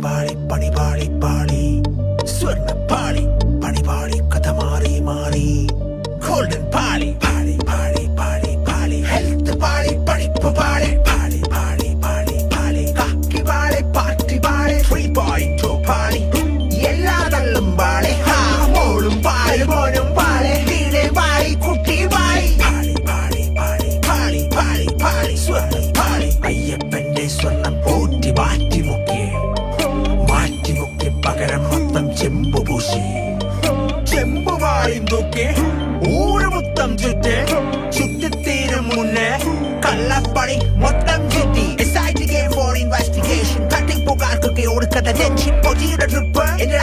പാളി പണി പാളി പാളി സ്വർണ്ണ പാളി പണി പാളി കഥ മാറി മാറി ഗോൾഡൻ പാളി പാളി പാളി പാളി പാളി ഹെൽത്ത് പാളി പഠിപ്പ് പാളി പാളി പാളി പാളി പാളി കാക്കി പാളി പാർട്ടി പാളി 3.2 പാളി എല്ലാ തള്ളും പാളി മോളും പാളി മോനും പാളി വീട് പാളി കുട്ടി പാളി പാളി പാളി പാളി പാളി പാളി പാളി സ്വർണ്ണ പാളി അയ്യപ്പന്റെ സ്വർണം പൂറ്റി മാറ്റിമുക്കി പകരം മൊത്തം ചെമ്പ് പൂശി ചെമ്പ് വാളിയും തൂക്കി ഊര് മൊത്തം ചുറ്റിത്തീരും മുന്നേ കള്ളപ്പണി മൊത്തം ചുറ്റി SIT game for investigation cutting പുകാർക്കൊക്കെ കൊടുക്കത്ത ടെൻഷൻ പൊതിയുടെ ട്രിപ്പ് എന്റെ